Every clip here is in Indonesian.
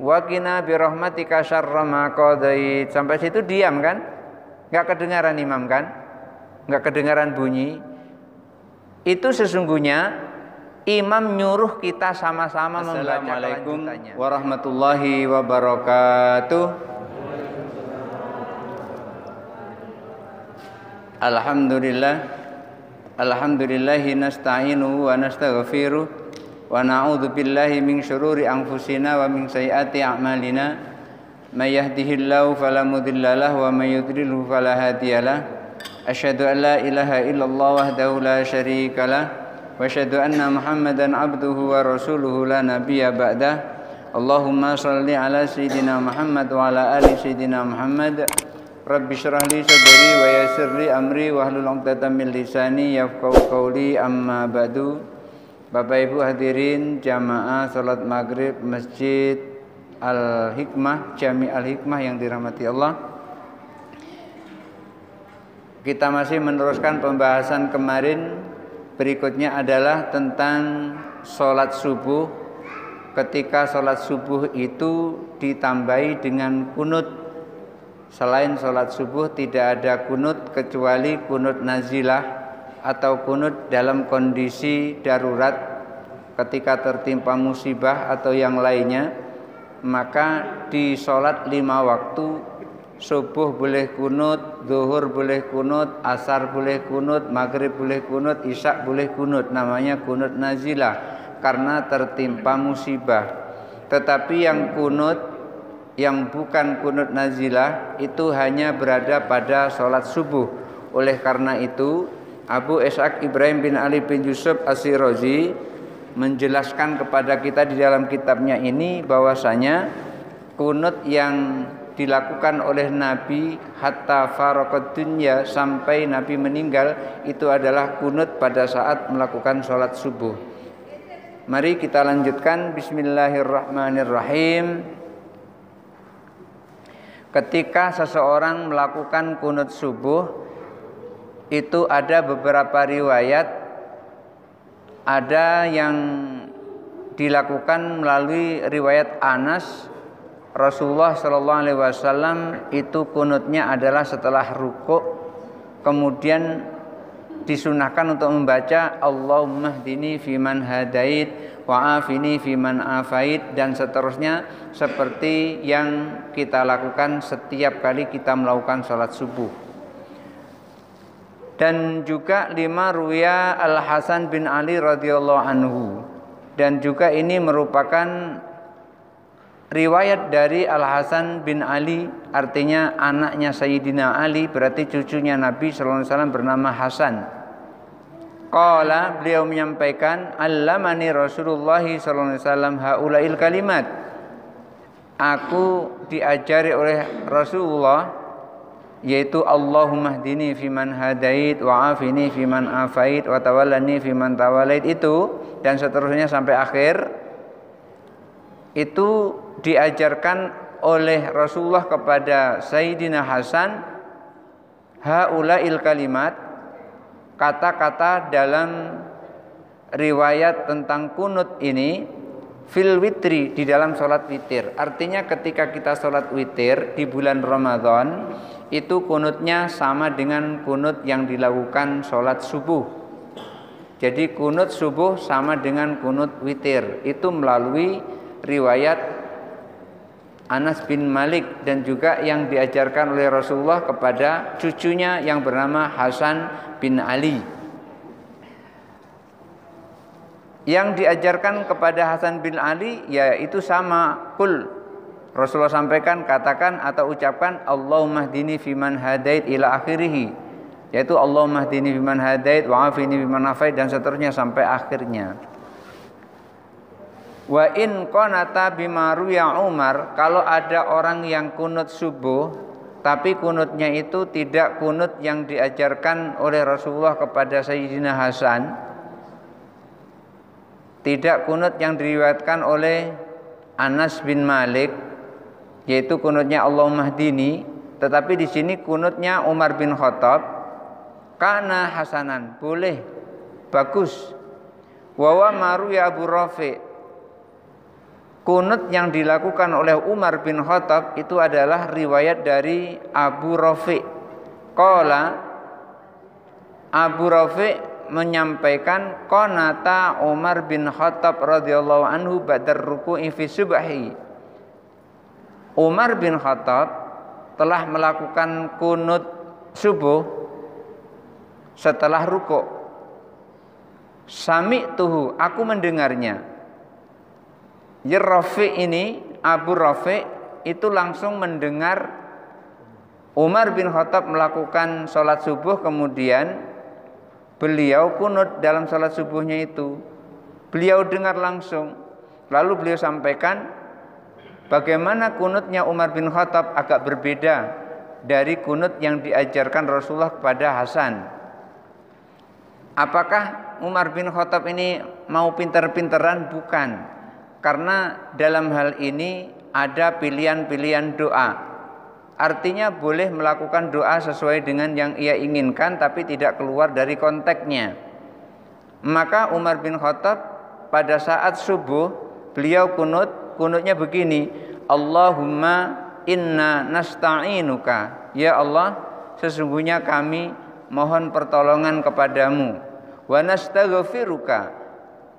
wa qina bi rahmatika syarra ma qadait. Sampai situ diam kan? Enggak kedengaran imam kan? Enggak kedengaran bunyi. Itu sesungguhnya imam nyuruh kita sama-sama membaca Assalamualaikum kelanjutannya. warahmatullahi wabarakatuh. Alhamdulillahi nasta'inu wa nastaghfiruh wa na'udzu billahi min syururi anfusina wa min sayyiati a'malina. May yahdihillahu fala mudhillalah wa may yudlilhu fala hadiyalah. Asyhadu an la ilaha illallah wahdahu la syarikalah wa asyhadu anna Muhammadan abduhu wa rasuluhu la nabiyya ba'dah. Allahumma shalli ala sayyidina Muhammad wa ala ali sayyidina Muhammad. Rabbi syrah li sadri wa yassir li amri wahlul 'uqdatam min lisani yafqahu qawli, amma ba'du. Bapak Ibu hadirin jamaah salat maghrib Masjid Al-Hikmah, Jami Al-Hikmah yang dirahmati Allah. Kita masih meneruskan pembahasan kemarin. Berikutnya adalah tentang salat subuh. Ketika salat subuh itu ditambahi dengan kunut. Selain sholat subuh tidak ada kunut kecuali kunut nazilah atau kunut dalam kondisi darurat ketika tertimpa musibah atau yang lainnya. Maka di sholat 5 waktu, subuh boleh kunut, zuhur boleh kunut, asar boleh kunut, maghrib boleh kunut, isya boleh kunut. Namanya kunut nazilah karena tertimpa musibah. Tetapi yang kunut yang bukan kunut nazilah itu hanya berada pada sholat subuh. Oleh karena itu Abu Ishaq Ibrahim bin Ali bin Yusuf As-Sirazi menjelaskan kepada kita di dalam kitabnya ini bahwasanya kunut yang dilakukan oleh Nabi hatta faraqad dunya, sampai Nabi meninggal, itu adalah kunut pada saat melakukan sholat subuh. Mari kita lanjutkan. Bismillahirrahmanirrahim. Ketika seseorang melakukan kunut subuh, itu ada beberapa riwayat. Ada yang dilakukan melalui riwayat Anas. Rasulullah SAW itu kunutnya adalah setelah rukuk, kemudian disunahkan untuk membaca Allahumma hdini fiman hadait wa afini fiman afait, dan seterusnya, seperti yang kita lakukan setiap kali kita melakukan sholat subuh. Dan juga 5 ruya Al Hasan bin Ali radhiyallahu anhu, dan juga ini merupakan riwayat dari Al Hasan bin Ali, artinya anaknya Sayyidina Ali, berarti cucunya Nabi sallallahu alaihi wasallam bernama Hasan. Qala, beliau menyampaikan, allamani Rasulullah sallallahu alaihi wasallam haulail kalimat. Aku diajari oleh Rasulullah, yaitu Allahumma hdini fiman hadait wa afini fiman afait wa tawallani fiman tawallait, itu dan seterusnya sampai akhir. Itu diajarkan oleh Rasulullah kepada Sayyidina Hasan haulail kalimat, kata-kata dalam riwayat tentang kunut ini fil witri, di dalam sholat witir. Artinya ketika kita sholat witir di bulan Ramadan, itu kunutnya sama dengan kunut yang dilakukan sholat subuh. Jadi kunut subuh sama dengan kunut witir. Itu melalui riwayat Anas bin Malik, dan juga yang diajarkan oleh Rasulullah kepada cucunya yang bernama Hasan bin Ali. Yang diajarkan kepada Hasan bin Ali yaitu sama, kul, Rasulullah sampaikan, katakan atau ucapkan Allahumma hdini fiman hadait ila akhirih, yaitu Allahumma hdini fiman hadait wa afini fiman afait, dan seterusnya sampai akhirnya. Wa in qanata bima ruya Umar, kalau ada orang yang kunut subuh tapi kunutnya itu tidak kunut yang diajarkan oleh Rasulullah kepada Sayyidina Hasan, tidak kunut yang diriwayatkan oleh Anas bin Malik, yaitu kunutnya Allahumma hdini, tetapi di sini kunutnya Umar bin Khattab, kana hasanan, boleh, bagus. Wa wa maru ya Abu Rafi, kunut yang dilakukan oleh Umar bin Khattab itu adalah riwayat dari Abu Rafi'. Qala, Abu Rafi' menyampaikan qanata Umar bin Khattab radhiyallahu anhu ba'da ruku'i fi subhi. Umar bin Khattab telah melakukan kunut subuh setelah ruku'. Sami'tuhu, aku mendengarnya. Ya Rafi' ini, Abu Rafi' itu langsung mendengar Umar bin Khattab melakukan sholat subuh, kemudian beliau kunut dalam sholat subuhnya itu. Beliau dengar langsung. Lalu beliau sampaikan bagaimana kunutnya Umar bin Khattab agak berbeda dari kunut yang diajarkan Rasulullah kepada Hasan. Apakah Umar bin Khattab ini mau pinter-pinteran? Bukan. Karena dalam hal ini ada pilihan-pilihan doa. Artinya boleh melakukan doa sesuai dengan yang ia inginkan, tapi tidak keluar dari konteksnya. Maka Umar bin Khattab pada saat subuh beliau kunutnya begini, Allahumma inna nasta'inuka, ya Allah sesungguhnya kami mohon pertolongan kepadamu, wa nastaghfiruka,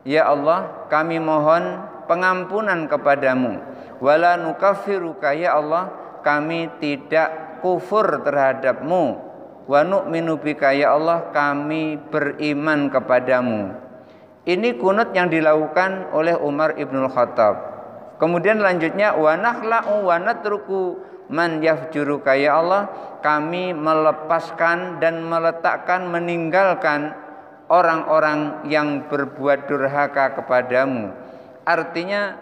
ya Allah kami mohon pengampunan kepadamu, wala nukaffiruka, ya Allah kami tidak kufur terhadapmu, wa nu'minu bika, ya Allah kami beriman kepadamu. Ini kunut yang dilakukan oleh Umar ibnul Khattab. Kemudian lanjutnya wa nakhla'u wa natruku man yafjuruka, ya Allah kami melepaskan dan meletakkan, meninggalkan orang-orang yang berbuat durhaka kepadamu. Artinya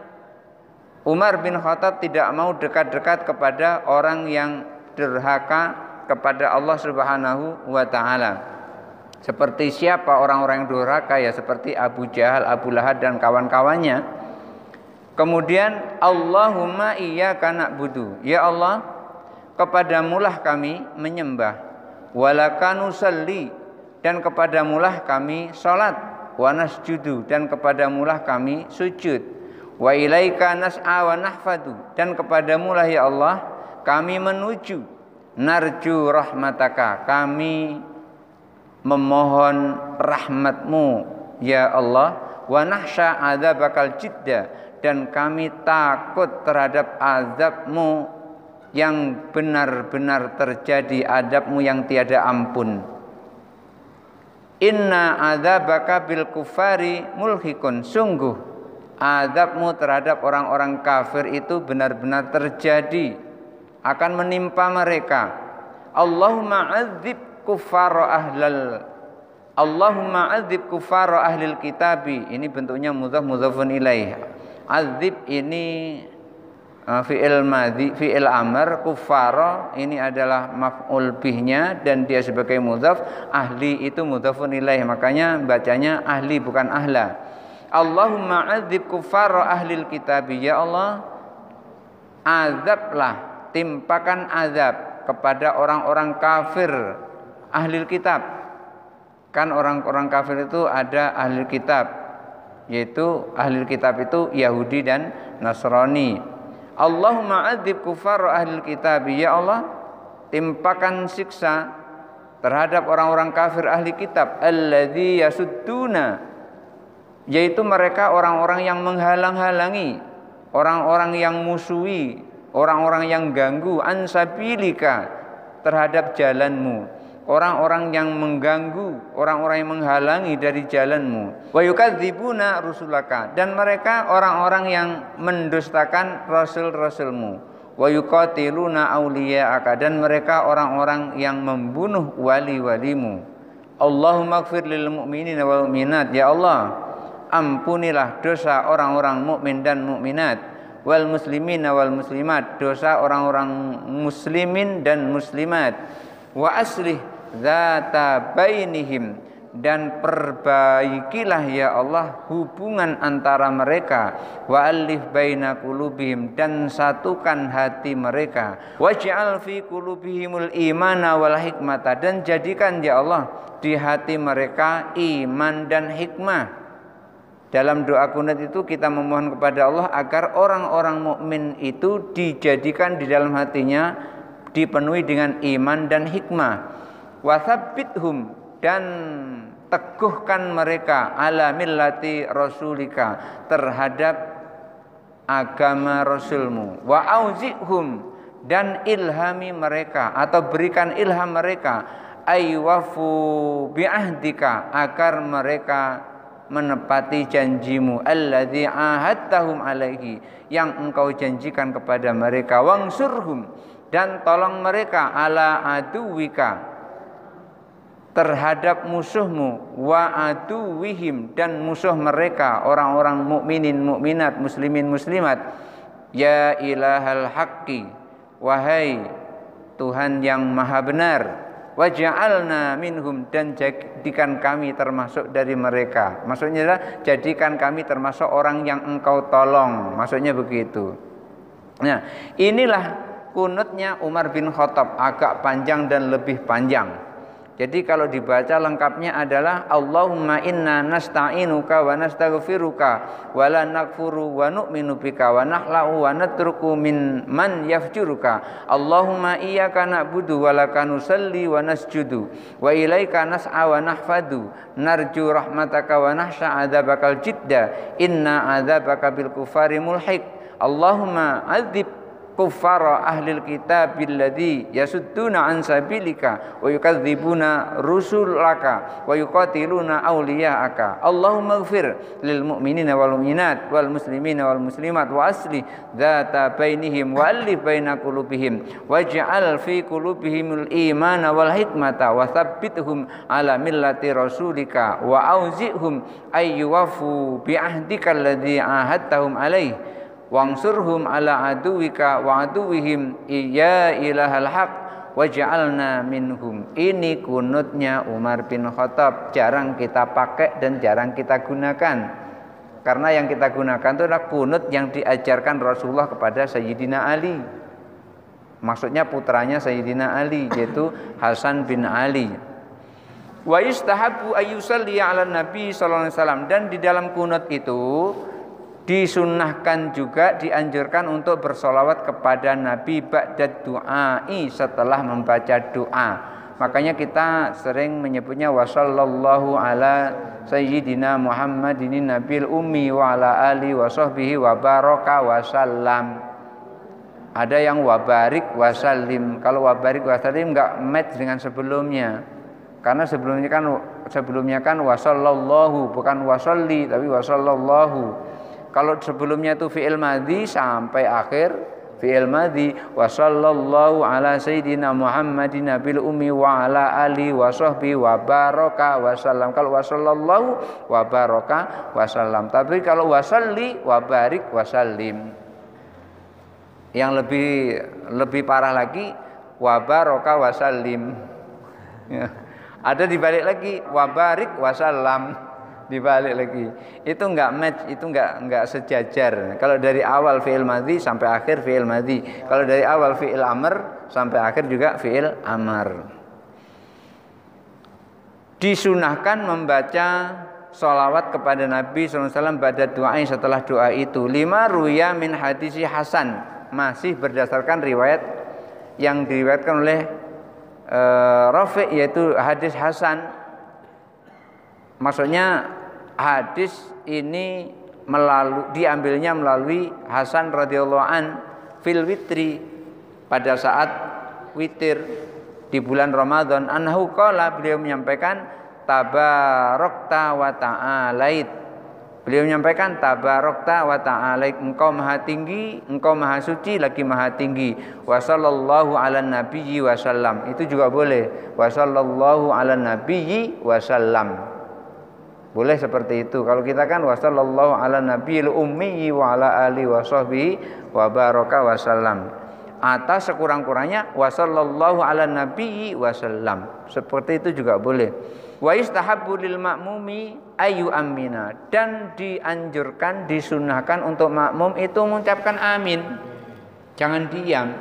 Umar bin Khattab tidak mau dekat-dekat kepada orang yang durhaka kepada Allah Subhanahu wa ta'ala. Seperti siapa orang-orang yang durhaka? Ya seperti Abu Jahal, Abu Lahab dan kawan-kawannya. Kemudian Allahumma iyyaka na'budu, ya Allah kepadamulah kami menyembah, walaka nusalli, dan kepadamulah kami salat, wa nasjudu, dan kepadamulah kami sujud, wa ilaika nas'a wa nahfadu, dan kepadamulah ya Allah kami menuju, narju rahmataka, kami memohon rahmatmu ya Allah, wa nahsya adzabakal jidda, dan kami takut terhadap azabmu yang benar-benar terjadi, azabmu yang tiada ampun. Inna adzabaka bil kufari mulhikun, sungguh azabmu terhadap orang-orang kafir itu benar-benar terjadi, akan menimpa mereka. Allahumma adzib kuffara ahlil kitabi, ini bentuknya mudhaf mudhafun ilaih. Adzib ini fi'il madhi, fi'il amr, kuffara ini adalah maf'ul bihnya dan dia sebagai mudhaf, ahli itu mudhafun ilaih, makanya bacanya ahli bukan ahla. Allahumma adzib kuffara ahlil kitabi, ya Allah azablah, timpakan azab kepada orang-orang kafir ahlil kitab. Kan orang-orang kafir itu ada ahlil kitab, yaitu ahlil kitab itu Yahudi dan Nasrani. Allahumma adzib kuffara ahlil kitab, ya Allah timpakan siksa terhadap orang-orang kafir ahli kitab, alladzi yasudduna, yaitu mereka orang-orang yang menghalang-halangi, orang-orang yang musuhi, orang-orang yang ganggu, ansabilika, terhadap jalanmu, orang-orang yang mengganggu, orang-orang yang menghalangi dari jalanmu. Wa yukadzibuna rusulaka, dan mereka orang-orang yang mendustakan rasul-rasulmu. Wa yuqatiluna auliya'aka, dan mereka orang-orang yang membunuh wali-walimu. Allahumma ighfir lil mu'minina wal mu'minat, ya Allah ampunilah dosa orang-orang mukmin dan mukminat, wal muslimin wal muslimat, dosa orang-orang muslimin dan muslimat, wa aslih dzata bainihim, dan perbaikilah ya Allah hubungan antara mereka, wa alif baina qulubihim, dan satukan hati mereka, waj'al fi qulubihimul imana wal hikmata, dan jadikan ya Allah di hati mereka iman dan hikmah. Dalam doa kunut itu kita memohon kepada Allah agar orang-orang mukmin itu dijadikan di dalam hatinya dipenuhi dengan iman dan hikmah. Watsabbithum, dan teguhkan mereka ala millati rasulika, terhadap agama rasulmu. Wa auzi'hum, dan ilhami mereka atau berikan ilham mereka, aywafu bi'ahdika, agar mereka menepati janjimu, alladzi ahadtahum alaihi, yang engkau janjikan kepada mereka. Wangsurhum, dan tolong mereka, ala aduwika, terhadap musuhmu. Wa aduwihim, dan musuh mereka orang-orang mukminin mukminat, muslimin muslimat. Ya ilahal haqqi, wahai Tuhan yang maha benar. Waj'alna minhum, dan jadikan kami termasuk dari mereka. Maksudnya adalah jadikan kami termasuk orang yang engkau tolong. Maksudnya begitu. Nah, inilah kunutnya Umar bin Khattab, agak panjang dan lebih panjang. Jadi kalau dibaca lengkapnya adalah Allahumma inna nasta'inuka wa nastaghfiruka wa la nakfuru wa nu'minu bika wa nahla'u wa natruku min man yafjuruka. Allahumma iyyaka na'budu wa laka nusalli wa nasjudu wa ilaika nas'a wa nahfadu narju rahmataka wa nahsha 'adzabakal jidda inna 'adzabaka bil kufari mulhiq. Allahumma 'adzib kuffara ahlil kitabil ladzi yasudduna an sabilika wa yukadzibuna rusulaka wa yuqatiluna awliya'aka. Allahumma ighfir lil mu'minina wal mu'minat wal muslimina wal muslimat wa asli dzata bainihim wa alif baina qulubihim waj'al fi qulubihimul imana wal hikmata wa tsabbithum ala millati rasulika wa auzi'hum ayyuwafu bi ahdika alladzi ahadtahum alaihi wangsurhum ala aduwika wa aduwihim ya ilahal haq waj'alna minhum. Ini kunutnya Umar bin Khattab, jarang kita pakai dan jarang kita gunakan. Karena yang kita gunakan itu adalah kunut yang diajarkan Rasulullah kepada Sayyidina Ali. Maksudnya putranya Sayyidina Ali, yaitu Hasan bin Ali. Wa yustahabu ayyusalli ala nabi sallallahu alaihi wasallam, dan di dalam kunut itu disunnahkan juga, dianjurkan untuk bersolawat kepada Nabi ba'dad du'ai, setelah membaca doa. Makanya kita sering menyebutnya wa sallallahu ala sayyidina Muhammadin nabil ummi wa ala ali wa sahbihi wa baraka wa sallam. Ada yang wa barik wa sallim. Kalau wa barik wa sallim enggak match dengan sebelumnya. Karena sebelumnya kan wa sallallahu, bukan wa salli tapi wa sallallahu. Kalau sebelumnya itu fi'il madhi sampai akhir fi'il madhi, wa sallallahu ala sayyidina Muhammadin nabil ummi wa ala ali wa sahbihi wa baraka wa sallam. Kalau wa sallallahu wa baraka wa sallam. Tapi kalau wa salli wa barik wa sallim. Yang lebih parah lagi wa baraka wa sallim. Ya. Ada dibalik lagi wa barik wa sallam. Dibalik lagi, itu enggak match, itu enggak sejajar. Kalau dari awal fi'il madhi sampai akhir fi'il madhi, kalau dari awal fi'il amr sampai akhir juga fi'il amr. Disunahkan membaca sholawat kepada Nabi SAW pada doa setelah doa itu. 5 ruya min hadisi Hasan, masih berdasarkan riwayat yang diriwayatkan oleh Rafi', yaitu hadis Hasan. Maksudnya hadis ini diambilnya melalui Hasan radhiyallahu an fil witri, pada saat witir di bulan Ramadan. Anhu qala, beliau menyampaikan tabarakta wa ta'alait. Beliau menyampaikan tabarakta wa ta'alait, engkau maha tinggi, engkau maha suci lagi maha tinggi. Wa sallallahu ala nabiyyi wa sallam. Itu juga boleh. Wa sallallahu ala nabiyyi wa sallam. Boleh seperti itu. Kalau kita kan wa sallallahu ala nabiyil ummi wa ala ali wa sahbihi wa baraka wa sallam. Atas sekurang-kurangnya wa sallallahu ala nabiyyi wa sallam. Seperti itu juga boleh. Wa istahabbu lil ma'mumi ayu amina, dan dianjurkan, disunahkan untuk makmum itu mengucapkan amin. Jangan diam.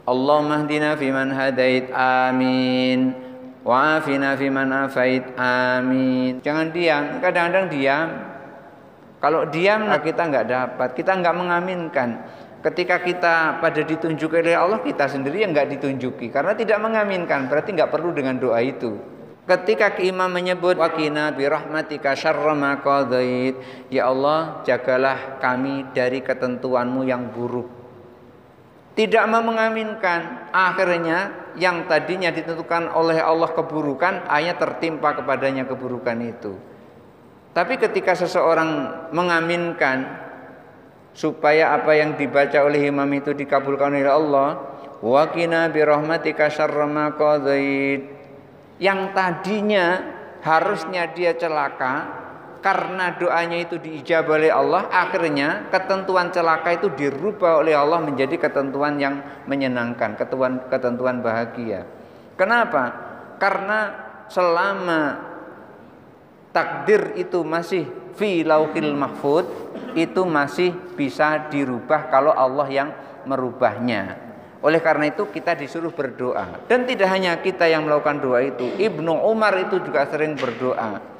Allahumma hdina fiman hadait, amin. Wa'afina fiman afait, amin. Jangan diam. Kadang-kadang diam, Kalau diam kita nggak dapat, kita nggak mengaminkan. Ketika kita pada ditunjuki oleh Allah, kita sendiri yang nggak ditunjuki karena tidak mengaminkan, berarti nggak perlu dengan doa itu. Ketika imam menyebut waqina birahmatika syarra ma qadait, ya Allah jagalah kami dari ketentuanmu yang buruk. Tidak mau mengaminkan, akhirnya yang tadinya ditentukan oleh Allah keburukan, hanya tertimpa kepadanya keburukan itu. Tapi ketika seseorang mengaminkan supaya apa yang dibaca oleh imam itu dikabulkan oleh Allah, waqina birahmatika syarra ma qadait, yang tadinya harusnya dia celaka karena doanya itu diijabah oleh Allah, akhirnya ketentuan celaka itu dirubah oleh Allah menjadi ketentuan yang menyenangkan, ketentuan bahagia. Kenapa? Karena selama takdir itu masih fi lauhil mahfud, itu masih bisa dirubah kalau Allah yang merubahnya. Oleh karena itu kita disuruh berdoa. Dan tidak hanya kita yang melakukan doa itu, Ibnu Umar itu juga sering berdoa.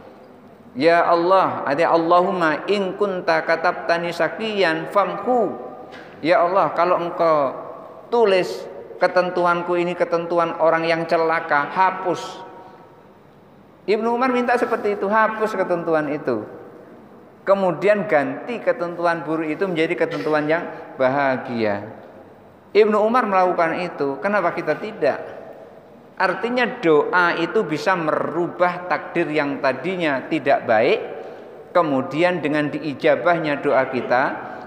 Ya Allah, Allahumma in kunta katabtani sakiyan famhu. Ya Allah, kalau engkau tulis ketentuanku ini ketentuan orang yang celaka, hapus. Ibnu Umar minta seperti itu, hapus ketentuan itu. Kemudian ganti ketentuan buruk itu menjadi ketentuan yang bahagia. Ibnu Umar melakukan itu, kenapa kita tidak? Artinya doa itu bisa merubah takdir yang tadinya tidak baik, kemudian dengan diijabahnya doa kita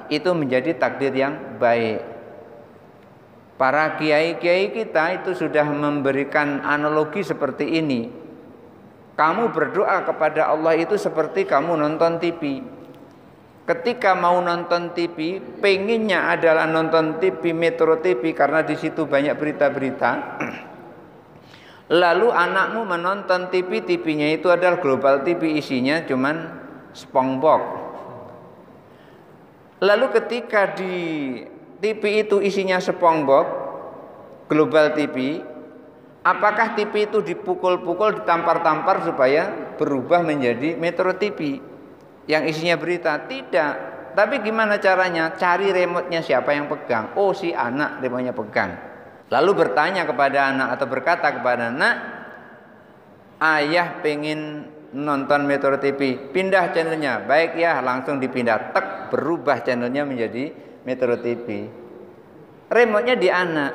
itu menjadi takdir yang baik. Para kiai-kiai kita itu sudah memberikan analogi seperti ini. Kamu berdoa kepada Allah itu seperti kamu nonton TV. Ketika mau nonton TV, pengennya adalah nonton TV Metro TV karena di situ banyak berita-berita. Lalu anakmu menonton TV, TV-nya itu adalah Global TV, isinya cuman SpongeBob. Lalu ketika di TV itu isinya SpongeBob, Global TV, apakah TV itu dipukul-pukul, ditampar-tampar supaya berubah menjadi Metro TV yang isinya berita? Tidak. Tapi gimana caranya? Cari remote-nya siapa yang pegang. Oh, si anak remote-nya pegang. Lalu bertanya kepada anak atau berkata kepada anak, ayah pengen nonton Metro TV, pindah channelnya. Baik ya, langsung dipindah. Tek, berubah channelnya menjadi Metro TV. Remote-nya di anak.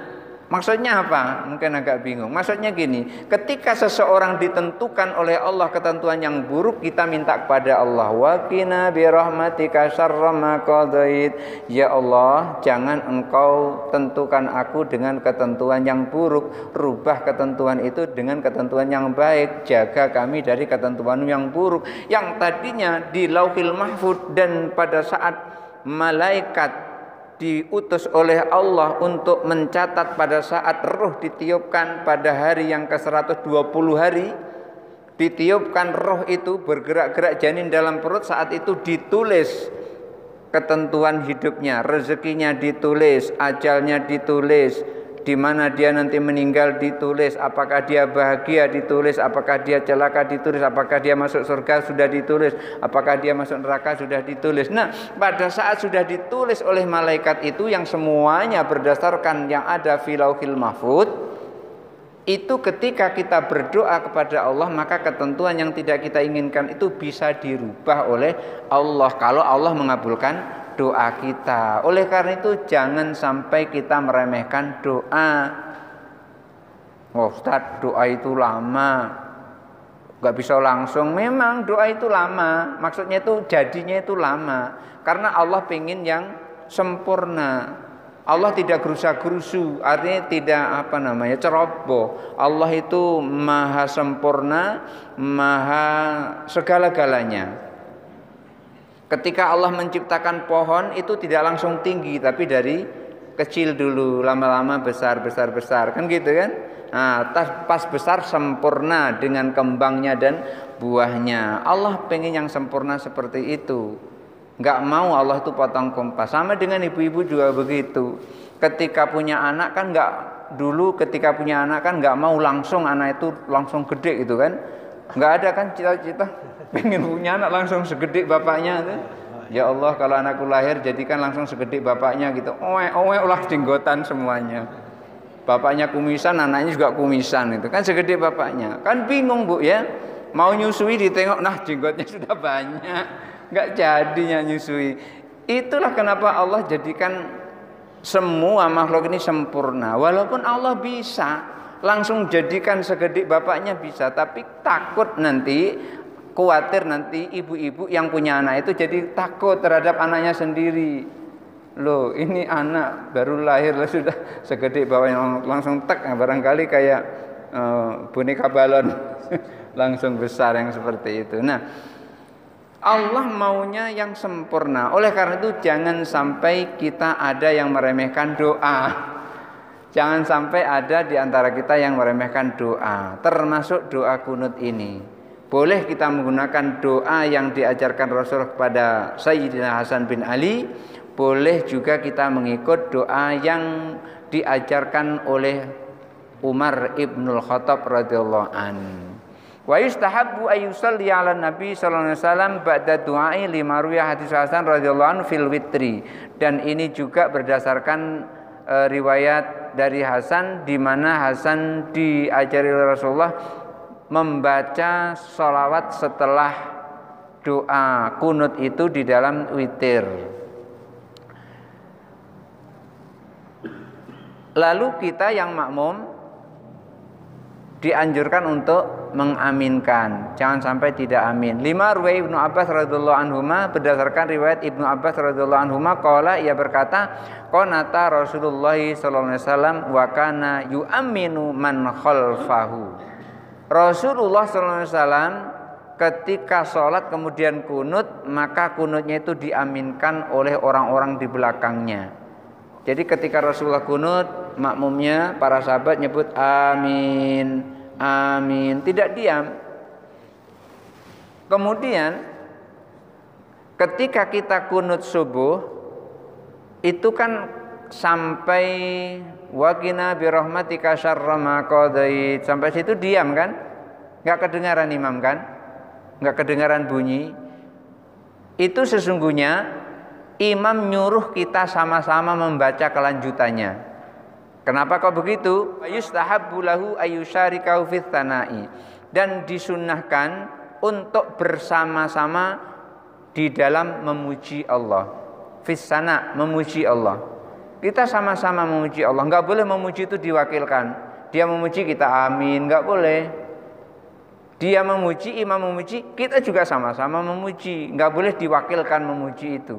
Maksudnya apa? Mungkin agak bingung. Maksudnya gini, ketika seseorang ditentukan oleh Allah ketentuan yang buruk, kita minta kepada Allah, waqina birahmatika syarra ma qadait. Ya Allah, jangan engkau tentukan aku dengan ketentuan yang buruk, rubah ketentuan itu dengan ketentuan yang baik. Jaga kami dari ketentuan yang buruk yang tadinya di lauhil mahfud, dan pada saat malaikat diutus oleh Allah untuk mencatat pada saat roh ditiupkan pada hari yang ke-120 hari, ditiupkan roh itu bergerak-gerak janin dalam perut, saat itu ditulis ketentuan hidupnya, rezekinya ditulis, ajalnya ditulis, di mana dia nanti meninggal ditulis, apakah dia bahagia ditulis, apakah dia celaka ditulis, apakah dia masuk surga sudah ditulis, apakah dia masuk neraka sudah ditulis. Nah, pada saat sudah ditulis oleh malaikat itu yang semuanya berdasarkan yang ada fi lauhil mahfud, itu ketika kita berdoa kepada Allah, maka ketentuan yang tidak kita inginkan itu bisa dirubah oleh Allah kalau Allah mengabulkan doa kita. Oleh karena itu jangan sampai kita meremehkan doa. Oh, Ustaz, doa itu lama, gak bisa langsung. Memang doa itu lama, maksudnya itu jadinya itu lama, karena Allah pengen yang sempurna. Allah tidak gerusa-gerusu, artinya tidak ceroboh. Allah itu maha sempurna, maha segala-galanya. Ketika Allah menciptakan pohon itu tidak langsung tinggi, tapi dari kecil dulu, lama-lama besar, kan gitu kan? Nah, pas besar sempurna dengan kembangnya dan buahnya. Allah pengen yang sempurna seperti itu. Nggak mau Allah itu potong kompas. Sama dengan ibu-ibu juga begitu. Ketika punya anak kan ketika punya anak kan nggak mau langsung anak itu langsung gede gitu kan? Nggak ada kan cita-cita pengen punya anak langsung segede bapaknya tuh. Ya Allah, kalau anakku lahir jadikan langsung segede bapaknya gitu. Owe ulah jenggotan semuanya. Bapaknya kumisan, anaknya juga kumisan itu. Kan segede bapaknya. Kan bingung, Bu ya. Mau nyusui ditengok, nah jenggotnya sudah banyak. Enggak jadinya nyusui. Itulah kenapa Allah jadikan semua makhluk ini sempurna. Walaupun Allah bisa langsung jadikan segede bapaknya bisa, tapi takut nanti, khawatir nanti ibu-ibu yang punya anak itu jadi takut terhadap anaknya sendiri. Loh, ini anak baru lahir sudah segede bapaknya, langsung tek, barangkali kayak boneka balon langsung besar yang seperti itu. Nah, Allah maunya yang sempurna. Oleh karena itu jangan sampai kita ada yang meremehkan doa. Jangan sampai ada di antara kita yang meremehkan doa, termasuk doa kunut ini. Boleh kita menggunakan doa yang diajarkan Rasul kepada Sayyidina Hasan bin Ali. Boleh juga kita mengikut doa yang diajarkan oleh Umar ibnul Khattab radhiyallahu anhu. Wa yustahabbu ayyusalli 'ala Nabi sallallahu alaihi wasallam ba'da du'ai lima ruya hadis Hasan radhiyallahu anhu fil witri. Dan ini juga berdasarkan riwayat dari Hasan, di mana Hasan diajari oleh Rasulullah membaca sholawat setelah doa kunut itu di dalam witir. Lalu kita yang makmum dianjurkan untuk mengaminkan, jangan sampai tidak amin. 5 riwayat Ibnu Abbas radhiyallahu anhuma, berdasarkan riwayat Ibnu Abbas radhiyallahu anhuma qala, ia berkata, qanata Rasulullah sallallahu alaihi wasallam wa kana yu'minu man khalfahu. Rasulullah sallallahu alaihi wasallam ketika sholat kemudian kunut, maka kunutnya itu diaminkan oleh orang-orang di belakangnya. Jadi ketika Rasulullah kunut, makmumnya para sahabat nyebut amin, amin, tidak diam. Kemudian ketika kita kunut subuh, itu kan sampai waqina birahmatika syarra ma qadait, sampai situ diam kan? Enggak kedengaran imam kan? Enggak kedengaran bunyi. Itu sesungguhnya imam nyuruh kita sama-sama membaca kelanjutannya. Kenapa kok begitu? Yustahabbu lahu ayyusyarikahu fit tsanai. Dan disunnahkan untuk bersama-sama di dalam memuji Allah. Fis sana, memuji Allah. Kita sama-sama memuji Allah. Enggak boleh memuji itu diwakilkan. Dia memuji kita amin, enggak boleh. Dia memuji, imam memuji, kita juga sama-sama memuji. Enggak boleh diwakilkan memuji itu.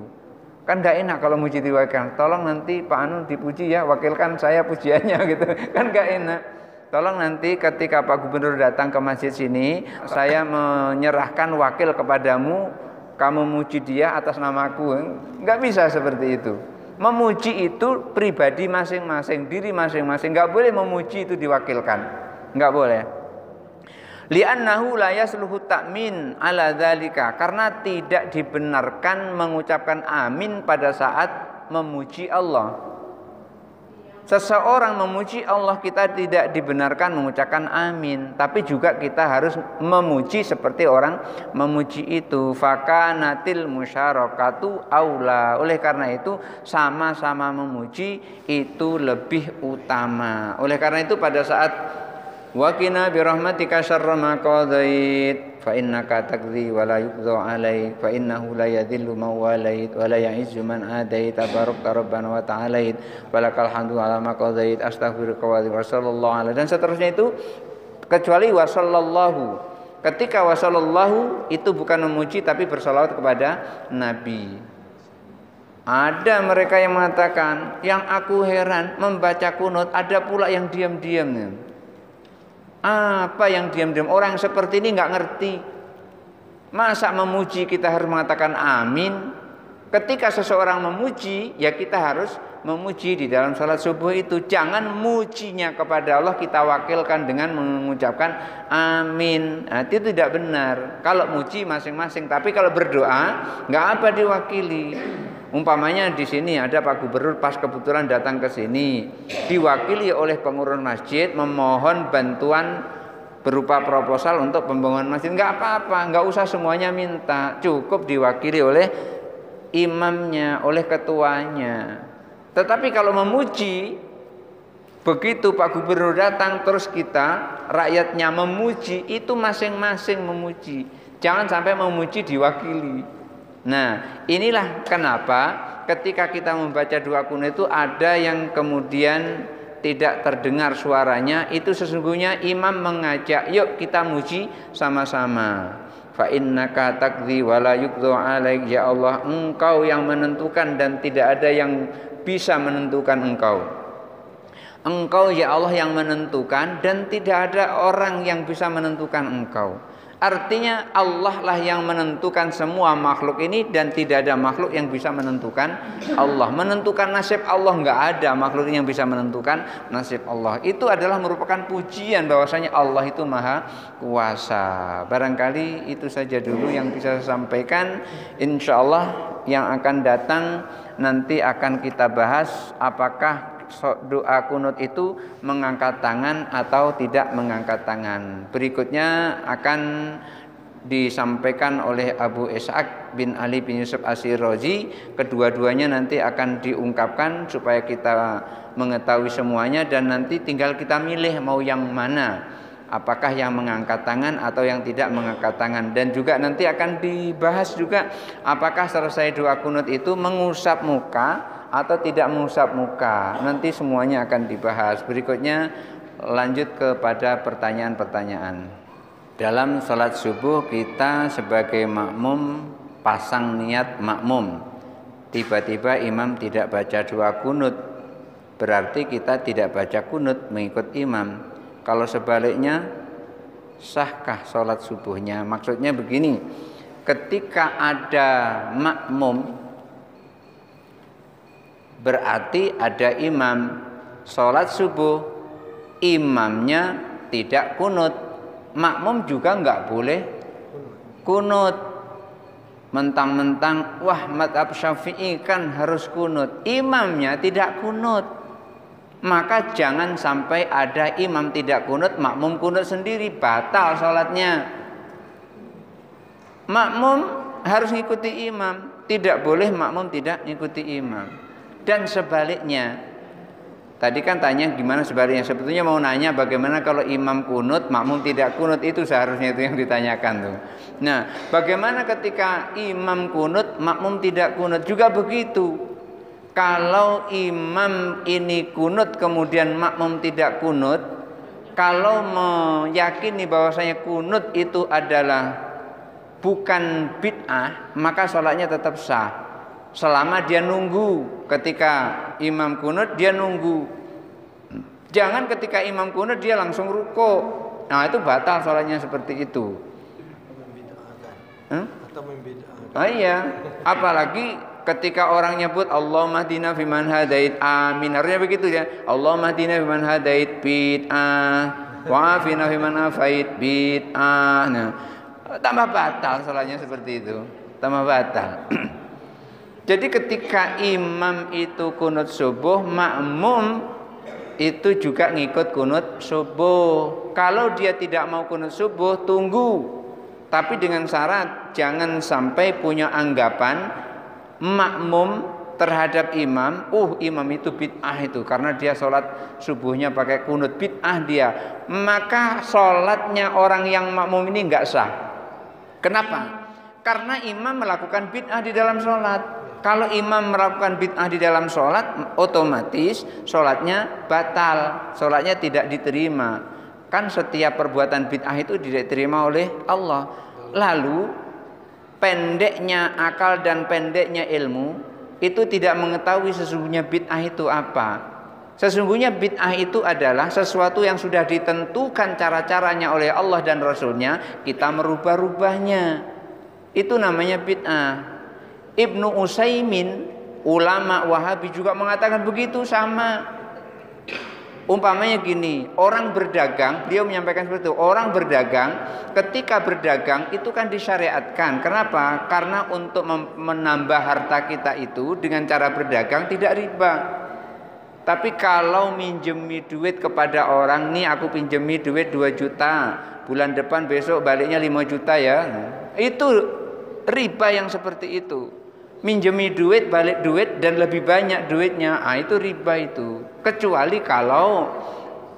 Kan gak enak kalau muji diwakilkan. Tolong nanti Pak Anu dipuji ya, wakilkan saya pujiannya gitu. Kan gak enak. Tolong nanti ketika Pak Gubernur datang ke masjid sini, saya menyerahkan wakil kepadamu, kamu muji dia atas namaku. Gak bisa seperti itu. Memuji itu pribadi masing-masing, diri masing-masing. Gak boleh memuji itu diwakilkan. Gak boleh. Li'annahu la yasluhu ta'min ala dzalika, karena tidak dibenarkan mengucapkan amin pada saat memuji Allah. Seseorang memuji Allah, kita tidak dibenarkan mengucapkan amin, tapi juga kita harus memuji seperti orang memuji itu. Fakanatil musyarakatu aula. Oleh karena itu sama-sama memuji itu lebih utama. Oleh karena itu pada saat waqina birahmatika syarra ma qadait fa innaka taqdi wa la yuqda alaik fa innahu la yadhillu man walait wa la ya'izzu man adait tabarakta rabbana wa ta'alait walakal hamdu ala ma qadait astaghfiruka wa sallallahu alaihi, dan seterusnya itu, kecuali wa sallallahu. Ketika wa sallallahu itu bukan memuji tapi bersalawat kepada Nabi. Ada mereka yang mengatakan, yang aku heran membaca kunut ada pula yang diam-diam. Apa yang diam-diam? Orang seperti ini nggak ngerti. Masa memuji kita harus mengatakan amin? Ketika seseorang memuji, ya kita harus memuji di dalam salat subuh itu. Jangan mujinya kepada Allah kita wakilkan dengan mengucapkan amin. Nah, itu tidak benar. Kalau muji masing-masing, tapi kalau berdoa nggak apa diwakili. Umpamanya di sini ada Pak Gubernur pas kebetulan datang ke sini, diwakili oleh pengurus masjid memohon bantuan berupa proposal untuk pembangunan masjid. Enggak apa-apa, enggak usah semuanya minta, cukup diwakili oleh imamnya, oleh ketuanya. Tetapi kalau memuji, begitu Pak Gubernur datang terus kita rakyatnya memuji, itu masing-masing memuji. Jangan sampai memuji diwakili. Nah, inilah kenapa ketika kita membaca doa kunut itu ada yang kemudian tidak terdengar suaranya, itu sesungguhnya imam mengajak, yuk kita muji sama-sama. Fa innaka taqdi wa la yuqda 'alaik, ya Allah, engkau yang menentukan dan tidak ada yang bisa menentukan engkau. Engkau ya Allah yang menentukan dan tidak ada orang yang bisa menentukan engkau. Artinya Allah lah yang menentukan semua makhluk ini dan tidak ada makhluk yang bisa menentukan Allah. Menentukan nasib Allah, nggak ada makhluk yang bisa menentukan nasib Allah. Itu adalah merupakan pujian bahwasanya Allah itu maha kuasa. Barangkali itu saja dulu yang bisa saya sampaikan. Insya Allah yang akan datang nanti akan kita bahas apakah doa kunut itu mengangkat tangan atau tidak mengangkat tangan. Berikutnya akan disampaikan oleh Abu Ishaq bin Ali bin Yusuf As-Sirazi. Kedua-duanya nanti akan diungkapkan supaya kita mengetahui semuanya dan nanti tinggal kita milih mau yang mana. Apakah yang mengangkat tangan atau yang tidak mengangkat tangan. Dan juga nanti akan dibahas juga apakah selesai doa kunut itu mengusap muka atau tidak mengusap muka. Nanti semuanya akan dibahas. Berikutnya lanjut kepada pertanyaan-pertanyaan. Dalam sholat subuh kita sebagai makmum pasang niat makmum. Tiba-tiba imam tidak baca doa kunut, berarti kita tidak baca kunut mengikut imam. Kalau sebaliknya, sahkah sholat subuhnya? Maksudnya begini, ketika ada makmum, berarti ada imam. Sholat subuh, imamnya tidak kunut, makmum juga nggak boleh kunut. Mentang-mentang, wah mazhab Syafi'i kan harus kunut, imamnya tidak kunut. Maka jangan sampai ada imam tidak kunut, makmum kunut sendiri, batal sholatnya. Makmum harus ngikuti imam, tidak boleh makmum tidak ngikuti imam. Dan sebaliknya, tadi kan tanya gimana sebaliknya, sebetulnya mau nanya bagaimana kalau imam kunut, makmum tidak kunut, itu seharusnya itu yang ditanyakan tuh. Nah, bagaimana ketika imam kunut, makmum tidak kunut, juga begitu. Kalau imam ini kunut kemudian makmum tidak kunut, kalau meyakini bahwasanya kunut itu adalah bukan bid'ah, maka sholatnya tetap sah. Selama dia nunggu, ketika imam kunut dia nunggu. Jangan ketika imam kunut dia langsung ruko. Nah itu batal sholatnya seperti itu. Atau membid'ahkan. Iya, apalagi ketika orang nyebut Allahumma hdina fiman hadait, amin, harusnya begitu ya. Allahumma hdina fiman hadait, bid'ah, wa afina fiman afait, bid'ah. Nah, tambah batal sholatnya seperti itu, tambah batal. Jadi ketika imam itu kunut subuh, makmum itu juga ngikut kunut subuh. Kalau dia tidak mau kunut subuh, tunggu. Tapi dengan syarat jangan sampai punya anggapan makmum terhadap imam, imam itu bid'ah itu karena dia sholat subuhnya pakai kunut, bid'ah dia. Maka sholatnya orang yang makmum ini nggak sah. Kenapa? Karena imam melakukan bid'ah di dalam sholat. Kalau imam melakukan bid'ah di dalam sholat, otomatis sholatnya batal, sholatnya tidak diterima. Kan setiap perbuatan bid'ah itu tidak diterima oleh Allah. Lalu pendeknya akal dan pendeknya ilmu itu tidak mengetahui sesungguhnya bid'ah itu apa. Sesungguhnya bid'ah itu adalah sesuatu yang sudah ditentukan cara-caranya oleh Allah dan Rasulnya, kita merubah-rubahnya. Itu namanya bid'ah. Ibnu Utsaimin, ulama Wahabi juga mengatakan begitu sama. Umpamanya gini, orang berdagang, dia menyampaikan seperti itu. Orang berdagang, ketika berdagang itu kan disyariatkan. Kenapa? Karena untuk menambah harta kita itu dengan cara berdagang tidak riba. Tapi kalau minjemi duit kepada orang, nih aku pinjemi duit 2 juta, bulan depan besok baliknya 5 juta ya. Itu riba yang seperti itu. minjemi duit, balik duit dan lebih banyak duitnya, itu riba itu. Kecuali kalau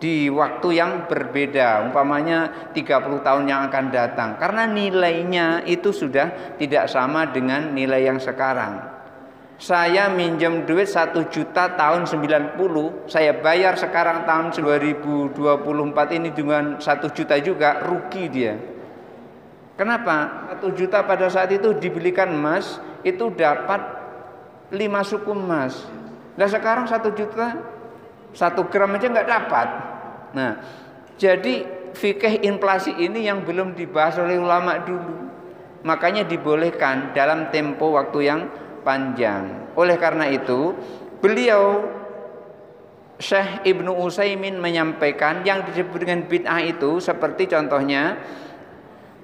di waktu yang berbeda, umpamanya 30 tahun yang akan datang, karena nilainya itu sudah tidak sama dengan nilai yang sekarang. Saya minjem duit 1 juta tahun 90, saya bayar sekarang tahun 2024 ini dengan 1 juta juga, rugi dia. Kenapa? 1 juta pada saat itu dibelikan emas, itu dapat 5 suku emas. Nah sekarang 1 juta, 1 gram aja nggak dapat. Nah, jadi fikih inflasi ini yang belum dibahas oleh ulama dulu. Makanya dibolehkan dalam tempo waktu yang panjang. Oleh karena itu, beliau Syekh Ibnu Utsaimin menyampaikan yang disebut dengan bid'ah itu seperti contohnya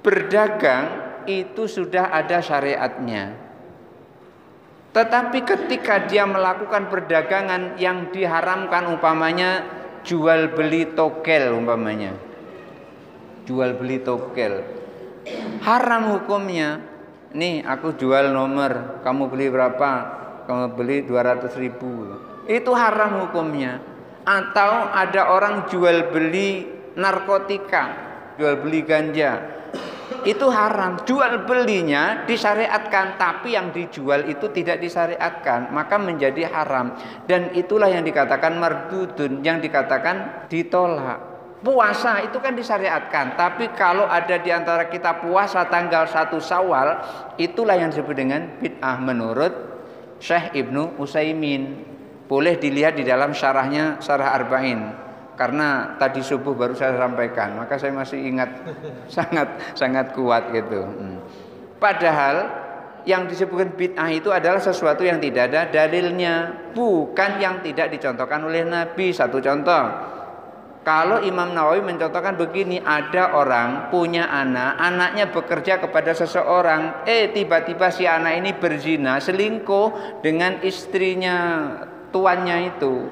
berdagang itu sudah ada syariatnya. Tetapi ketika dia melakukan perdagangan yang diharamkan, umpamanya jual beli togel, umpamanya jual beli togel, haram hukumnya. Nih aku jual nomor, kamu beli berapa? Kamu beli 200.000. Itu haram hukumnya. Atau ada orang jual beli narkotika, jual beli ganja, itu haram. Jual belinya disyariatkan, tapi yang dijual itu tidak disyariatkan, maka menjadi haram. Dan itulah yang dikatakan mardudun, yang dikatakan ditolak. Puasa itu kan disyariatkan, tapi kalau ada di antara kita puasa tanggal 1 Syawal, itulah yang disebut dengan bid'ah menurut Syekh Ibnu Utsaimin. Boleh dilihat di dalam syarahnya, Syarah Arba'in. Karena tadi subuh baru saya sampaikan, maka saya masih ingat sangat kuat gitu. Padahal yang disebutkan bid'ah itu adalah sesuatu yang tidak ada dalilnya, bukan yang tidak dicontohkan oleh Nabi. Satu contoh, kalau Imam Nawawi mencontohkan begini, ada orang punya anak, anaknya bekerja kepada seseorang, tiba-tiba si anak ini berzina, selingkuh dengan istrinya, tuannya itu,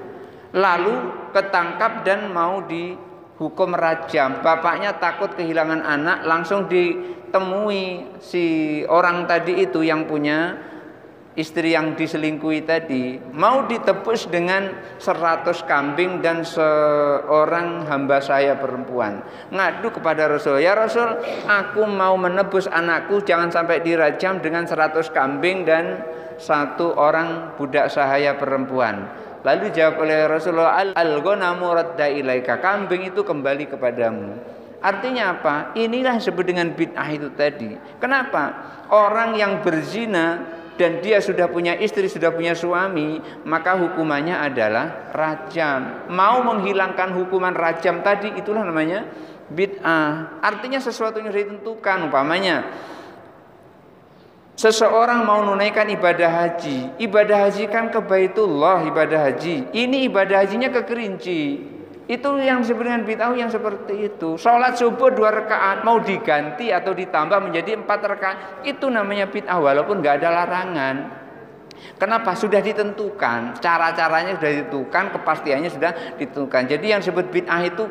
lalu ketangkap dan mau dihukum rajam. Bapaknya takut kehilangan anak, langsung ditemui si orang tadi itu yang punya istri yang diselingkuhi tadi, mau ditebus dengan 100 kambing dan seorang hamba saya perempuan. Ngadu kepada Rasul, ya Rasul, aku mau menebus anakku, jangan sampai dirajam dengan 100 kambing dan 1 orang budak sahaya perempuan. Lalu jawab oleh Rasulullah, al-ghanamu radda ilaika, kambing itu kembali kepadamu. Artinya apa? Inilah disebut dengan bid'ah itu tadi. Kenapa? Orang yang berzina dan dia sudah punya istri, sudah punya suami, maka hukumannya adalah rajam. Mau menghilangkan hukuman rajam tadi, itulah namanya bid'ah. Artinya sesuatu yang sudah ditentukan. Umpamanya seseorang mau menunaikan ibadah haji. Ibadah haji kan ke Baitullah, ibadah haji. Ini ibadah hajinya ke Kerinci. Itu yang disebut dengan bid'ah yang seperti itu. Sholat subuh 2 rakaat mau diganti atau ditambah menjadi 4 rakaat, itu namanya bid'ah walaupun nggak ada larangan. Kenapa? Sudah ditentukan, cara-caranya sudah ditentukan, kepastiannya sudah ditentukan. Jadi yang disebut bid'ah itu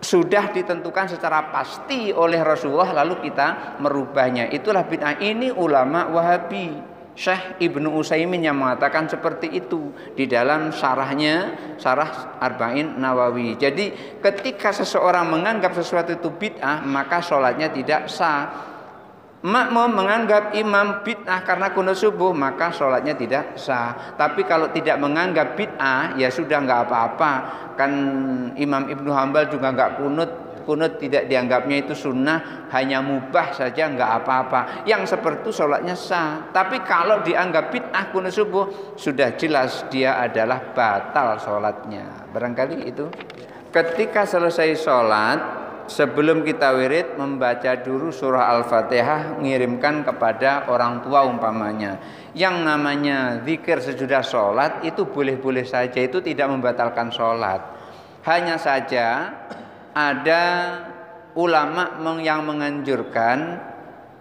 sudah ditentukan secara pasti oleh Rasulullah, lalu kita merubahnya. Itulah bid'ah. Ini ulama Wahabi. Syekh Ibnu Utsaimin yang mengatakan seperti itu di dalam syarahnya, Syarah Arba'in Nawawi. Jadi ketika seseorang menganggap sesuatu itu bid'ah, maka sholatnya tidak sah. Makmum menganggap imam bid'ah karena kunut subuh, maka sholatnya tidak sah. Tapi kalau tidak menganggap bid'ah, ya sudah nggak apa-apa. Kan Imam Ibnu Hambal juga nggak kunut tidak dianggapnya itu sunnah, hanya mubah saja, nggak apa-apa. Yang seperti itu sholatnya sah. Tapi kalau dianggap bid'ah kunut subuh, sudah jelas dia adalah batal sholatnya. Barangkali itu. Ketika selesai sholat, sebelum kita wirid, membaca dulu surah Al-Fatihah, mengirimkan kepada orang tua umpamanya. Yang namanya zikir sesudah sholat itu boleh-boleh saja, itu tidak membatalkan sholat. Hanya saja ada ulama yang menganjurkan,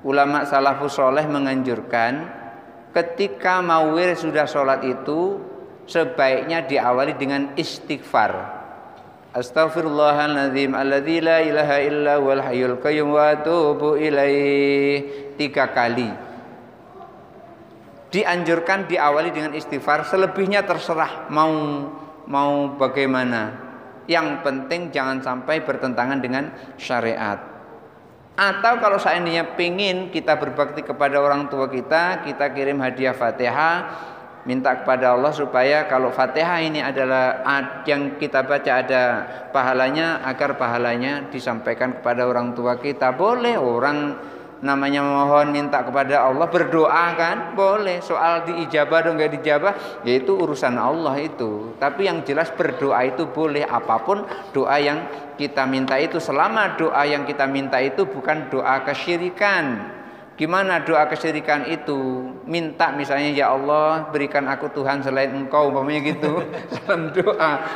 ulama salafus soleh menganjurkan, ketika mau wirid sudah sholat itu sebaiknya diawali dengan istighfar. Astaghfirullahaladzim alladzi la ilaha illa huwal hayyul qayyum wa atubu ilaih 3 kali. dianjurkan diawali dengan istighfar, selebihnya terserah mau bagaimana. Yang penting jangan sampai bertentangan dengan syariat. Atau kalau seandainya pingin kita berbakti kepada orang tua kita kirim hadiah Fatihah, minta kepada Allah supaya kalau Fatihah ini adalah yang kita baca ada pahalanya, agar pahalanya disampaikan kepada orang tua kita. Boleh orang namanya mohon minta kepada Allah, berdoa kan boleh. Soal diijabah atau enggak dijabah yaitu urusan Allah itu. Tapi yang jelas berdoa itu boleh, apapun doa yang kita minta itu, selama doa yang kita minta itu bukan doa kesyirikan. Gimana doa kesyirikan itu? Minta misalnya, ya Allah berikan aku Tuhan selain Engkau, umpamanya gitu.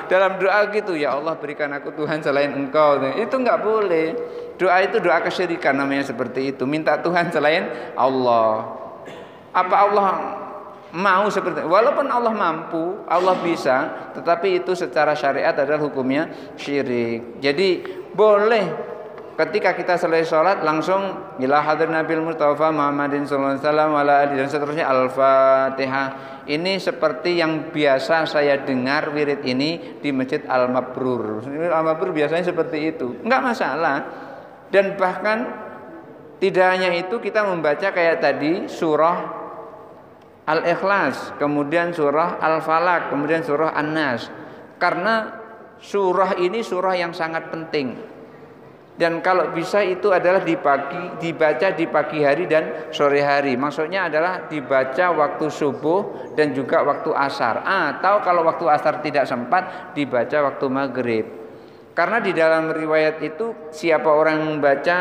Dalam doa gitu, ya Allah berikan aku Tuhan selain Engkau. Itu enggak boleh. Doa itu doa kesyirikan namanya, seperti itu. Minta Tuhan selain Allah. Apa Allah mau seperti itu? Walaupun Allah mampu, Allah bisa, tetapi itu secara syariat adalah hukumnya syirik. Jadi boleh ketika kita selesai sholat langsung ila hadir Nabil Mustafa Muhammadin sallallahu alaihi wasallam wala alihi dan seterusnya Al-Fatihah. Ini seperti yang biasa saya dengar wirid ini di Masjid Al-Mabrur. Al-Mabrur biasanya seperti itu. Enggak masalah. Dan bahkan tidak hanya itu, kita membaca kayak tadi surah Al-Ikhlas, kemudian surah Al-Falaq, kemudian surah An-Nas. Karena surah ini surah yang sangat penting. Dan kalau bisa itu adalah dibaca di pagi hari dan sore hari. Maksudnya adalah dibaca waktu subuh dan juga waktu asar. Atau kalau waktu asar tidak sempat, dibaca waktu maghrib. Karena di dalam riwayat itu siapa orang yang membaca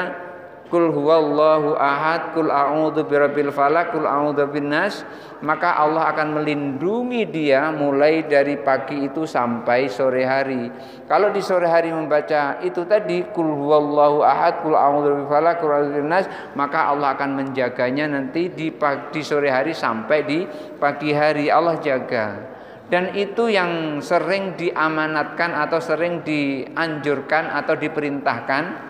Qul huwallahu ahad, Qul a'udzu birabbil falaq, Qul a'udzu binnas, maka Allah akan melindungi dia mulai dari pagi itu sampai sore hari. Kalau di sore hari membaca itu tadi Qul huwallahu ahad, Qul a'udzu birabbil falaq, Qul a'udzu binnas, maka Allah akan menjaganya nanti di sore hari sampai di pagi hari. Allah jaga. Dan itu yang sering diamanatkan atau sering dianjurkan atau diperintahkan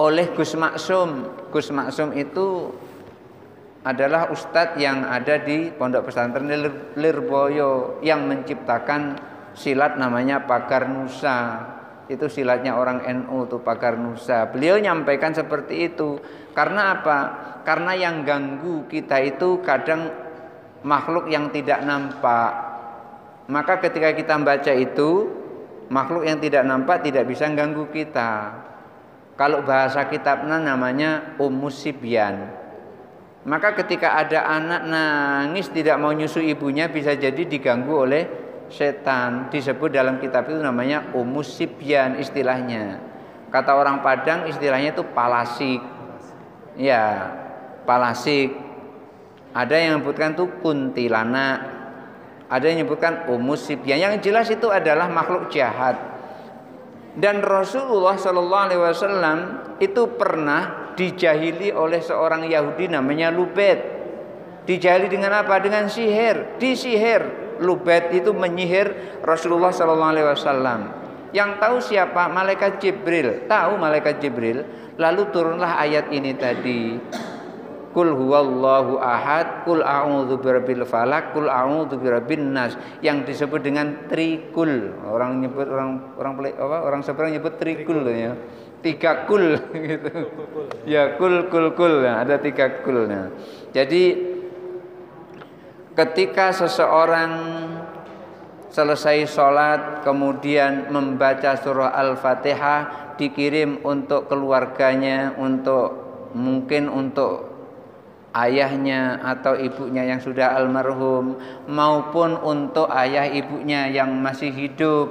oleh Gus Maksum. Gus Maksum itu adalah ustadz yang ada di Pondok Pesantren Lirboyo yang menciptakan silat namanya Pagar Nusa. Itu silatnya orang NU tuh, Pagar Nusa. Beliau nyampaikan seperti itu. Karena apa? Karena yang ganggu kita itu kadang makhluk yang tidak nampak. Maka ketika kita membaca itu, makhluk yang tidak nampak tidak bisa ganggu kita. Kalau bahasa kitabnya namanya Umusibyan. Maka ketika ada anak nangis tidak mau nyusu ibunya, bisa jadi diganggu oleh setan. Disebut dalam kitab itu namanya Umusibyan istilahnya. Kata orang Padang istilahnya itu palasik. Ya, palasik. Ada yang menyebutkan itu kuntilanak. Ada yang menyebutkan Umusibyan. Yang jelas itu adalah makhluk jahat. Dan Rasulullah Shallallahu Alaihi Wasallam itu pernah dijahili oleh seorang Yahudi namanya Lubed. Dijahili dengan apa? Dengan sihir. Disihir. Lubed itu menyihir Rasulullah Shallallahu Alaihi Wasallam. Yang tahu siapa? Malaikat Jibril. Tahu malaikat Jibril. Lalu turunlah ayat ini tadi. Qul huwallahu ahad, Qul a'udzu birabbil falaq, Qul a'udzu birabbin nas, yang disebut dengan trikul. Orang nyebut orang seberang nyebut trikul ya. 3 kul gitu. Ya kul. Nah, ada 3 kul. Nah. Jadi ketika seseorang selesai sholat kemudian membaca surah Al-Fatihah, dikirim untuk keluarganya, mungkin untuk ayahnya atau ibunya yang sudah almarhum, maupun untuk ayah ibunya yang masih hidup,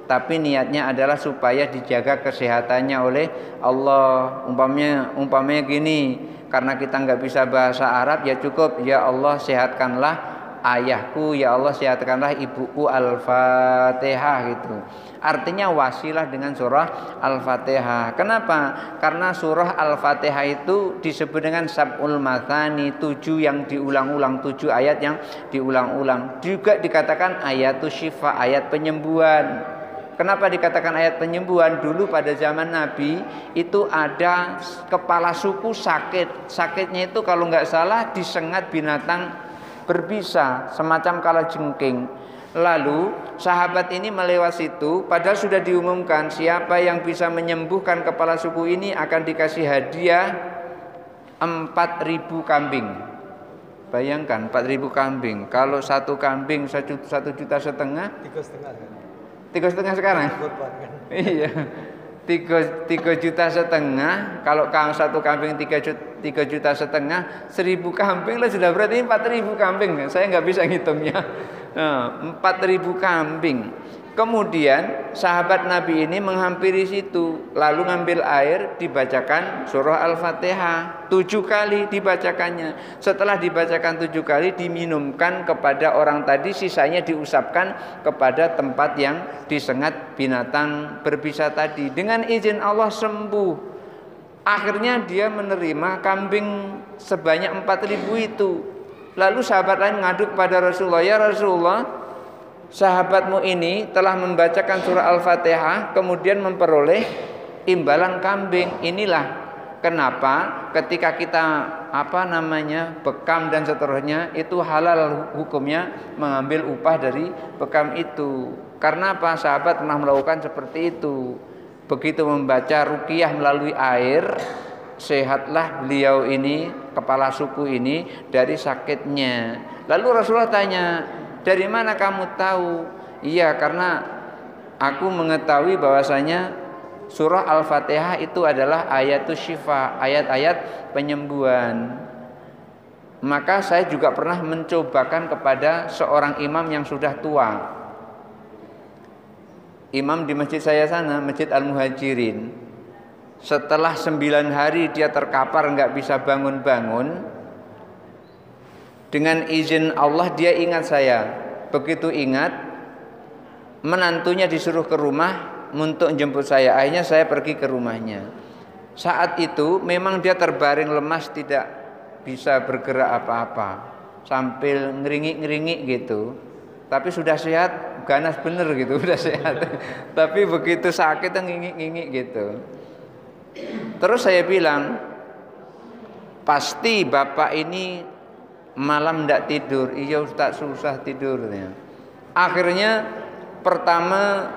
tapi niatnya adalah supaya dijaga kesehatannya oleh Allah. Umpamanya gini, karena kita nggak bisa bahasa Arab, ya cukup ya Allah sehatkanlah ayahku, ya Allah sehatkanlah ibuku, Al-Fatihah gitu. Artinya wasilah dengan surah Al-Fatihah. Kenapa? Karena surah Al-Fatihah itu disebut dengan sab'ul mathani, 7 yang diulang-ulang, 7 ayat yang diulang-ulang. Juga dikatakan ayatus syifa, ayat penyembuhan. Kenapa dikatakan ayat penyembuhan? Dulu pada zaman Nabi itu ada kepala suku sakit. Sakitnya itu kalau nggak salah disengat binatang berbisa semacam kalajengking. Lalu sahabat ini melewat situ, padahal sudah diumumkan siapa yang bisa menyembuhkan kepala suku ini akan dikasih hadiah 4.000 kambing. Bayangkan 4.000 kambing. Kalau satu kambing 1,5 juta. 3,5 sekarang. Iya. 3,5 juta. Kalau satu kambing 3,5 juta, 1.000 kambing lah sudah berarti 4.000 kambing. Saya nggak bisa ngitungnya. 4.000 kambing. Kemudian sahabat Nabi ini menghampiri situ, lalu ngambil air, dibacakan surah Al-Fatihah 7 kali dibacakannya. Setelah dibacakan 7 kali, diminumkan kepada orang tadi, sisanya diusapkan kepada tempat yang disengat binatang berbisa tadi. Dengan izin Allah sembuh. Akhirnya dia menerima kambing sebanyak 4.000 itu. Lalu sahabat lain ngadu kepada Rasulullah, ya Rasulullah, sahabatmu ini telah membacakan surah Al-Fatihah kemudian memperoleh imbalan kambing. Inilah kenapa ketika kita bekam dan seterusnya itu halal hukumnya mengambil upah dari bekam itu. Karena apa? Sahabat pernah melakukan seperti itu. Begitu membaca ruqyah melalui air, sehatlah beliau ini, kepala suku ini dari sakitnya. Lalu Rasulullah tanya, dari mana kamu tahu? Iya, karena aku mengetahui bahwasanya surah Al-Fatihah itu adalah ayatus syifa, ayat-ayat penyembuhan. Maka saya juga pernah mencobakan kepada seorang imam yang sudah tua. Imam di masjid saya sana, Masjid Al-Muhajirin. Setelah 9 hari dia terkapar nggak bisa bangun-bangun. Dengan izin Allah dia ingat saya. Begitu ingat, menantunya disuruh ke rumah untuk jemput saya. Akhirnya saya pergi ke rumahnya. Saat itu memang dia terbaring lemas, tidak bisa bergerak apa-apa, sambil ngeringik-ngeringik gitu. Tapi sudah sehat, ganas bener gitu, udah sehat. Tapi begitu sakit ngingik-ngingik gitu. Terus saya bilang, pasti bapak ini malam tidak tidur. Iya Ustaz, susah tidurnya. Akhirnya pertama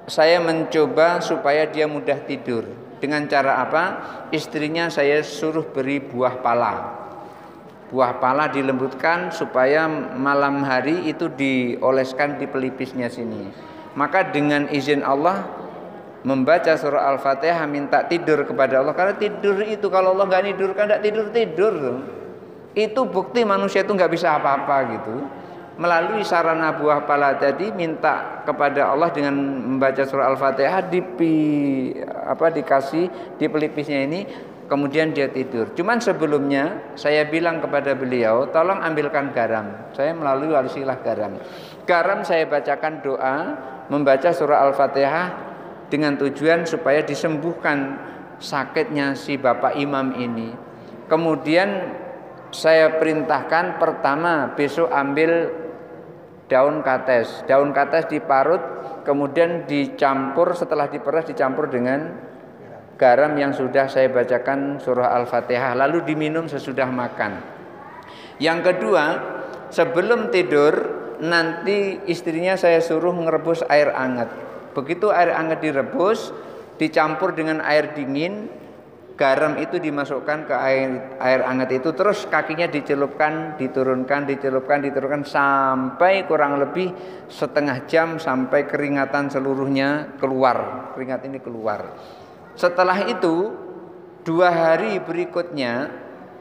saya mencoba supaya dia mudah tidur. Dengan cara apa? Istrinya saya suruh beri buah pala. Buah pala dilembutkan supaya malam hari itu dioleskan di pelipisnya sini. Maka dengan izin Allah membaca surah Al-Fatihah, minta tidur kepada Allah. Karena tidur itu kalau Allah nggak nidurkan, nggak tidur. Itu bukti manusia itu nggak bisa apa-apa gitu. Melalui sarana buah pala tadi, minta kepada Allah dengan membaca surah Al-Fatihah, dikasih di pelipisnya ini, kemudian dia tidur. Cuman sebelumnya saya bilang kepada beliau, tolong ambilkan garam. Saya melalui wasilah garam. Garam saya bacakan doa, membaca surah Al-Fatihah dengan tujuan supaya disembuhkan sakitnya si bapak imam ini. Kemudian saya perintahkan pertama besok ambil daun kates. Daun kates diparut, kemudian dicampur, setelah diperas dicampur dengan garam yang sudah saya bacakan surah Al-Fatihah, lalu diminum sesudah makan. Yang kedua, sebelum tidur nanti istrinya saya suruh merebus air hangat. Begitu air hangat direbus, dicampur dengan air dingin, garam itu dimasukkan ke air hangat itu, terus kakinya dicelupkan, diturunkan sampai kurang lebih setengah jam sampai keringatan seluruhnya keluar. Keringat ini keluar. Setelah itu 2 hari berikutnya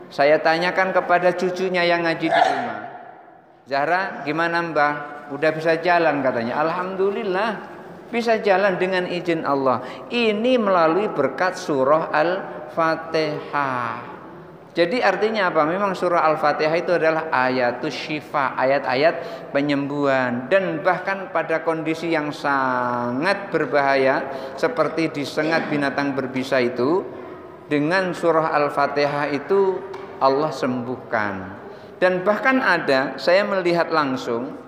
saya tanyakan kepada cucunya yang ngaji di rumah. Zahra, gimana Mbah? Udah bisa jalan katanya. Alhamdulillah. Bisa jalan dengan izin Allah. Ini melalui berkat surah Al-Fatihah. Jadi artinya apa? Memang surah Al-Fatihah itu adalah ayatus syifa, ayat-ayat penyembuhan. Dan bahkan pada kondisi yang sangat berbahaya seperti disengat binatang berbisa itu, dengan surah Al-Fatihah itu Allah sembuhkan. Dan bahkan saya melihat langsung,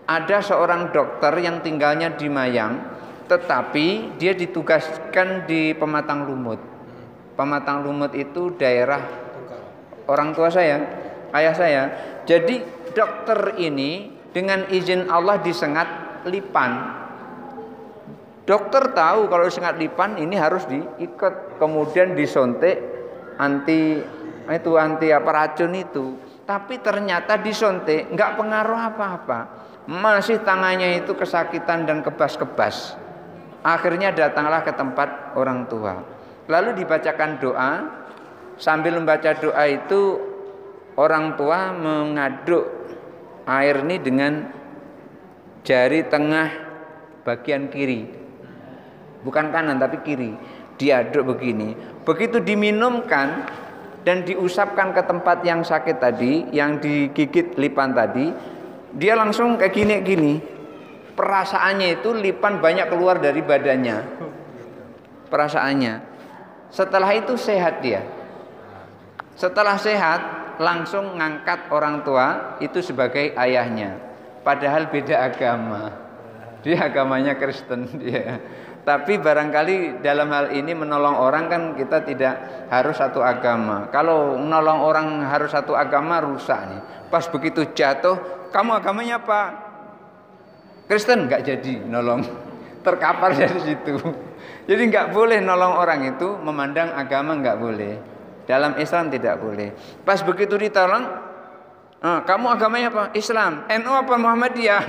ada seorang dokter yang tinggalnya di Mayang, tetapi dia ditugaskan di Pematang Lumut. Pematang Lumut itu daerah orang tua saya, ayah saya. Jadi dokter ini dengan izin Allah disengat lipan. Dokter tahu kalau disengat lipan ini harus diikat, kemudian disontek anti apa racun itu. Tapi ternyata disontek nggak pengaruh apa-apa. Masih tangannya itu kesakitan dan kebas-kebas. Akhirnya datanglah ke tempat orang tua. Lalu dibacakan doa. Sambil membaca doa itu orang tua mengaduk air ini dengan jari tengah bagian kiri. Bukan kanan tapi kiri. Diaduk begini. Begitu diminumkan dan diusapkan ke tempat yang sakit tadi, yang digigit lipan tadi, dia langsung kayak gini. Perasaannya itu lipan banyak keluar dari badannya. Perasaannya. Setelah itu sehat dia. Setelah sehat langsung ngangkat orang tua itu sebagai ayahnya. Padahal beda agama. Dia agamanya Kristen dia. Tapi barangkali dalam hal ini menolong orang kan kita tidak harus satu agama. Kalau menolong orang harus satu agama rusak nih. Pas begitu jatuh, kamu agamanya apa? Kristen, nggak jadi nolong. Terkapar dari situ. Jadi nggak boleh nolong orang itu memandang agama, nggak boleh. Dalam Islam tidak boleh. Pas begitu ditolong, kamu agamanya apa? Islam. NU apa Muhammadiyah?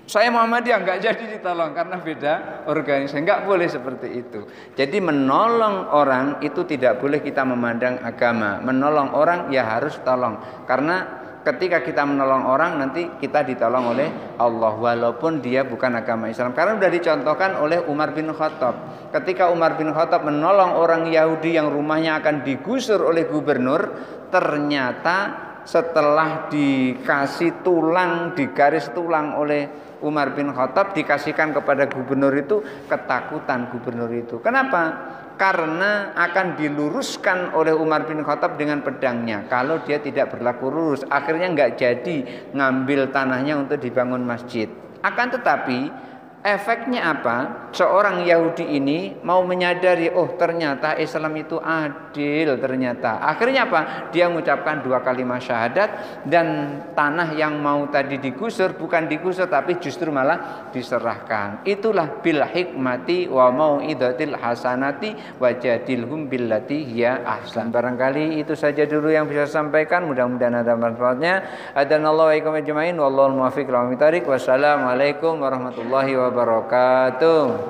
Saya Muhammadiyah, nggak jadi ditolong karena beda organisasi. Nggak boleh seperti itu. Jadi menolong orang itu tidak boleh kita memandang agama. Menolong orang ya harus tolong. Karena ketika kita menolong orang nanti kita ditolong oleh Allah walaupun dia bukan agama Islam. Karena sudah dicontohkan oleh Umar bin Khattab. Ketika Umar bin Khattab menolong orang Yahudi yang rumahnya akan digusur oleh gubernur, ternyata setelah dikasih tulang, digaris tulang oleh Umar bin Khattab, dikasihkan kepada gubernur itu, ketakutan gubernur itu. Kenapa? Karena akan diluruskan oleh Umar bin Khattab dengan pedangnya. Kalau dia tidak berlaku lurus, akhirnya nggak jadi ngambil tanahnya untuk dibangun masjid. Akan tetapi efeknya apa? Seorang Yahudi ini mau menyadari, oh ternyata Islam itu adil ternyata. Akhirnya apa? Dia mengucapkan 2 kalimat syahadat dan tanah yang mau tadi digusur bukan digusur tapi justru malah diserahkan. Itulah bil hikmati wa mau'izatil hasanati wajadilhum billati hiya ahsan. Barangkali itu saja dulu yang bisa saya sampaikan. Mudah-mudahan ada manfaatnya. Adanallahu wa ikum ajmain wallahu muwaffiq ila aqwamit thoriq. Wassalamualaikum warahmatullahi wabarakatuh.